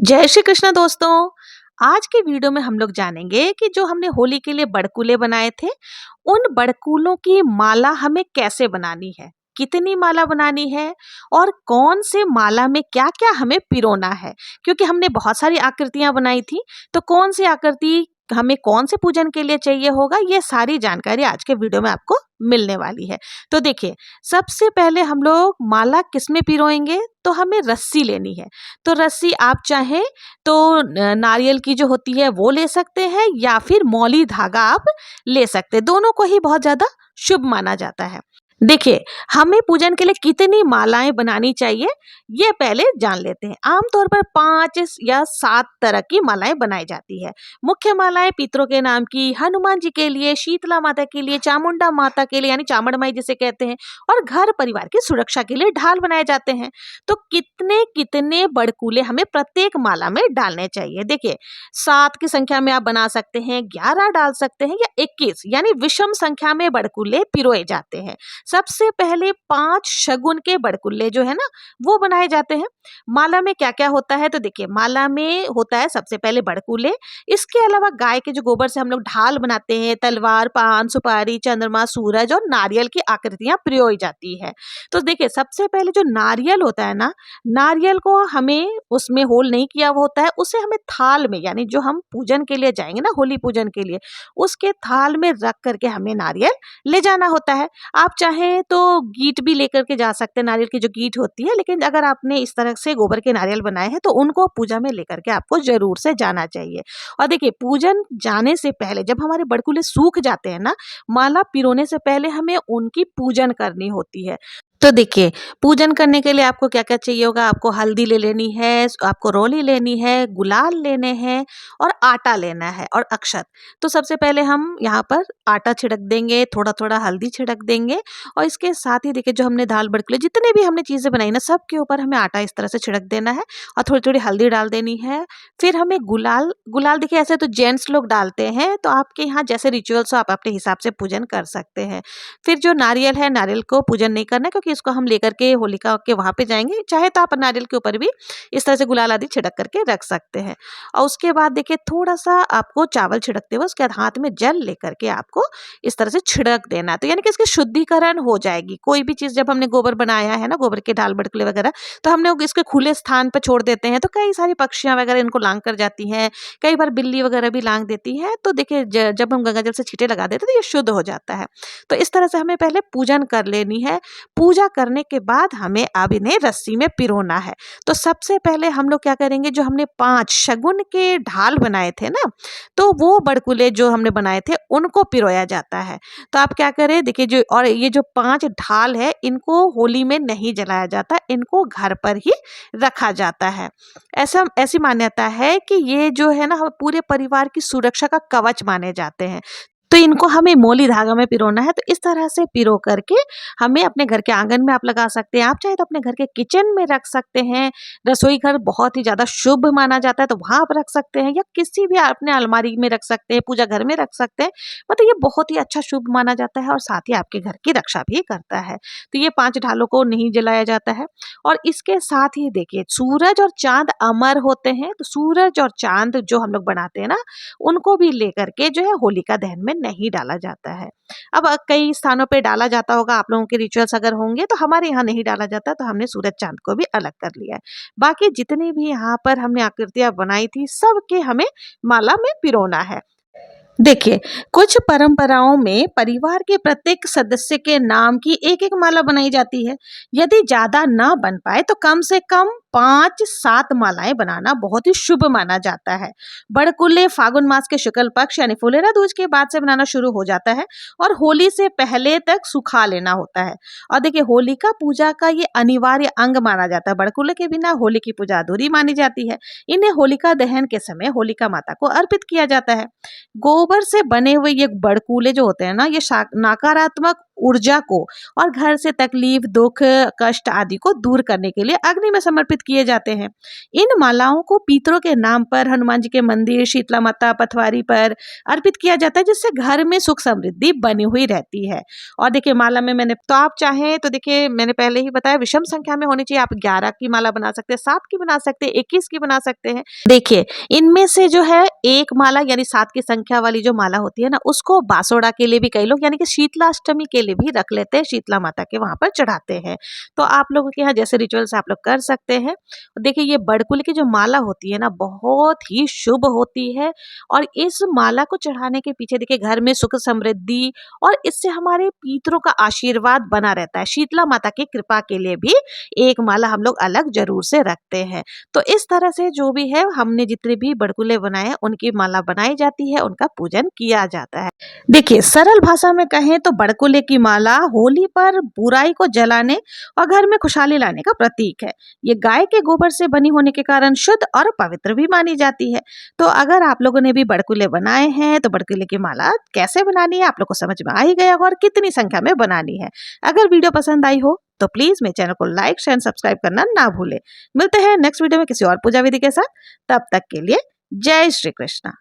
जय श्री कृष्ण दोस्तों। आज के वीडियो में हम लोग जानेंगे कि जो हमने होली के लिए बड़कूले बनाए थे, उन बड़कूलों की माला हमें कैसे बनानी है, कितनी माला बनानी है और कौन से माला में क्या क्या हमें पिरोना है। क्योंकि हमने बहुत सारी आकृतियां बनाई थी, तो कौन सी आकृति हमें कौन से पूजन के लिए चाहिए होगा, ये सारी जानकारी आज के वीडियो में आपको मिलने वाली है। तो देखिए, सबसे पहले हम लोग माला किसमें पिरोएंगे, तो हमें रस्सी लेनी है। तो रस्सी आप चाहें तो नारियल की जो होती है वो ले सकते हैं, या फिर मौली धागा आप ले सकते हैं। दोनों को ही बहुत ज्यादा शुभ माना जाता है। देखिए, हमें पूजन के लिए कितनी मालाएं बनानी चाहिए, ये पहले जान लेते हैं। आमतौर पर 5 या 7 तरह की मालाएं बनाई जाती है। मुख्य मालाएं पितरों के नाम की, हनुमान जी के लिए, शीतला माता के लिए, चामुंडा माता के लिए यानी चामड़ माई जिसे कहते हैं, और घर परिवार की सुरक्षा के लिए ढाल बनाए जाते हैं। तो कितने कितने बड़कूले हमें प्रत्येक माला में डालने चाहिए। देखिए, 7 की संख्या में आप बना सकते हैं, 11 डाल सकते हैं, या 21 यानी विषम संख्या में बड़कूले पिरोए जाते हैं। सबसे पहले 5 शगुन के बड़कुल्ले जो है ना, वो बनाए जाते हैं। माला में क्या क्या होता है, तो देखिए, माला में होता है सबसे पहले बड़कुल्ले। इसके अलावा गाय के जो गोबर से हम लोग ढाल बनाते हैं, तलवार, पान, सुपारी, चंद्रमा, सूरज और नारियल की आकृतियां प्रयोई जाती है। तो देखिए, सबसे पहले जो नारियल होता है ना, नारियल को हमें उसमें होल नहीं किया हुआ होता है, उसे हमें थाल में यानी जो हम पूजन के लिए जाएंगे ना, होली पूजन के लिए, उसके थाल में रख करके हमें नारियल ले जाना होता है। आप चाहें तो गीट भी लेकर के जा सकते हैं, नारियल की जो गीट होती है, लेकिन अगर आपने इस तरह से गोबर के नारियल बनाए हैं तो उनको पूजा में लेकर के आपको जरूर से जाना चाहिए। और देखिए, पूजन जाने से पहले जब हमारे बड़कुले सूख जाते हैं ना, माला पिरोने से पहले हमें उनकी पूजन करनी होती है। तो देखिए, पूजन करने के लिए आपको क्या क्या चाहिए होगा। आपको हल्दी ले लेनी है, आपको रोली लेनी है, गुलाल लेने हैं, और आटा लेना है, और अक्षत। तो सबसे पहले हम यहाँ पर आटा छिड़क देंगे, थोड़ा थोड़ा हल्दी छिड़क देंगे, और इसके साथ ही देखिए, जो हमने दाल बड़कुले जितने भी हमने चीजें बनाई ना, सब के ऊपर हमें आटा इस तरह से छिड़क देना है, और थोड़ी थोड़ी हल्दी डाल देनी है। फिर हमें गुलाल गुलाल देखिए, ऐसे तो जेंट्स लोग डालते हैं, तो आपके यहाँ जैसे रिचुअल्स हो आप अपने हिसाब से पूजन कर सकते हैं। फिर जो नारियल है, नारियल को पूजन नहीं करना है, क्योंकि इसको हम लेकर के होलिका के वहां पे जाएंगे। चाहे तो आप नारियल के ऊपर भी इस तरह से गुलाल आदि छिड़क करके रख सकते हैं। और उसके बाद देखिए, थोड़ा सा आपको चावल छिड़कते हुए उसके बाद हाथ में जल लेकर के आपको इस तरह से छिड़क देना है। तो यानी कि इसकी शुद्धिकरण हो जाएगी। कोई भी चीज जब हमने गोबर बनाया है ना, गोबर के ढाल बड़कुले वगैरह, तो हम लोग इसके खुले स्थान पर छोड़ देते हैं, तो कई सारी पक्षियां वगैरह इनको लांग कर जाती हैं। कई बार बिल्ली वगैरह भी लांग देती है। तो देखिए, जब हम गंगा जल से छींटे लगा देते हैं तो ये शुद्ध हो जाता है। तो इस तरह से हमें पहले पूजन कर लेनी है। पूजा करने के बाद हमें अब इन्हें रस्सी में पिरोना है। तो सबसे पहले हम लोग क्या करेंगे, जो हमने 5 शगुन के ढाल बनाए थे ना, तो वो बड़कुले जो हमने बनाए थे उनको पिरोया जाता है। तो आप क्या करें, देखिए, जो और ये जो 5 ढाल है, इनको होली में नहीं जलाया जाता, इनको घर पर ही रखा जाता है। ऐसी मान्यता है कि ये जो है ना, पूरे परिवार की सुरक्षा का कवच माने जाते हैं। तो इनको हमें मोली धागा में पिरोना है। तो इस तरह से पिरो करके हमें अपने घर के आंगन में आप लगा सकते हैं। आप चाहे तो अपने घर के किचन में रख सकते हैं। रसोई घर बहुत ही ज्यादा शुभ माना जाता है, तो वहां आप रख सकते हैं, या किसी भी अपने अलमारी में रख सकते हैं, पूजा घर में रख सकते हैं। मतलब ये बहुत ही अच्छा शुभ माना जाता है, और साथ ही आपके घर की रक्षा भी करता है। तो ये 5 ढालों को नहीं जलाया जाता है। और इसके साथ ही देखिए, सूरज और चांद अमर होते हैं, तो सूरज और चांद जो हम लोग बनाते हैं ना, उनको भी लेकर के जो है होलिका दहन में नहीं डाला जाता है। अब कई स्थानों पे डाला जाता होगा, आप लोगों के रिचुअल्स अगर होंगे, तो हमारे यहाँ नहीं डाला जाता, तो हमने सूरज चांद को भी अलग कर लिया है। बाकी जितनी भी यहाँ पर हमने आकृतियां बनाई थी, सबके हमें माला में पिरोना है। देखिए, कुछ परंपराओं में परिवार के प्रत्येक सदस्य के नाम की एक एक माला बनाई जाती है। यदि ज्यादा ना बन पाए तो कम से कम 5-7 मालाएं बनाना बहुत ही शुभ माना जाता है। बड़कुल्ले फागुन मास के शुक्ल पक्ष यानी फुलेरा दूज के बाद से बनाना शुरू हो जाता है, और होली से पहले तक सुखा लेना होता है। और देखिए, होलिका पूजा का ये अनिवार्य अंग माना जाता है। बड़कुल्ले के बिना होली की पूजा अधूरी मानी जाती है। इन्हें होलिका दहन के समय होलिका माता को अर्पित किया जाता है। गोबर से बने हुए ये बड़कूले जो होते हैं ना, ये नकारात्मक ऊर्जा को और घर से तकलीफ, दुख, कष्ट आदि को दूर करने के लिए अग्नि में समर्पित किए जाते हैं। इन मालाओं को पितरों के नाम पर हनुमान जी के मंदिर, शीतला माता पथवारी पर अर्पित किया जाता है, जिससे घर में सुख समृद्धि बनी हुई रहती है। और देखिए माला में मैंने तो आप चाहें तो देखिए मैंने पहले ही बताया विषम संख्या में होनी चाहिए। आप 11 की माला बना सकते हैं, 7 की बना सकते हैं, 21 की बना सकते हैं। देखिए इनमें से जो है एक माला यानी 7 की संख्या वाली जो माला होती है ना, उसको बासोड़ा के लिए भी कई लोग यानी कि शीतलाष्टमी के लिए भी रख लेते हैं, शीतला माता के वहां पर चढ़ाते हैं। तो आप लोगों के यहाँ जैसे रिचुअल्स आप लोग कर सकते हैं। देखिए ये बड़कुल की जो माला होती है ना, बहुत ही शुभ होती है और इस माला को चढ़ाने के पीछे देखिए घर में सुख समृद्धि और इससे हमारे पितरों का आशीर्वाद बना रहता है। शीतला माता की कृपा के लिए भी एक माला हम लोग अलग जरूर से रखते हैं। तो इस तरह से जो भी है हमने जितने भी बड़कुले बनाए हैं उनकी माला बनाई जाती है, उनका पूजन किया जाता है। देखिए सरल भाषा में कहें तो बड़कुले की माला होली पर बुराई को जलाने और घर में खुशहाली लाने का प्रतीक है। ये गाय के गोबर से बनी होने के कारण शुद्ध और पवित्र भी मानी जाती है। तो अगर आप लोगों ने भी बड़कुले बनाए हैं तो बड़कुले की माला कैसे बनानी है आप लोग को समझ में आ ही गया होगा और कितनी संख्या में बनानी है। अगर वीडियो पसंद आई हो तो प्लीज मेरे चैनल को लाइक शेयर सब्सक्राइब करना ना भूले। मिलते हैं नेक्स्ट वीडियो में किसी और पूजा विधि के साथ। तब तक के लिए जय श्री कृष्णा।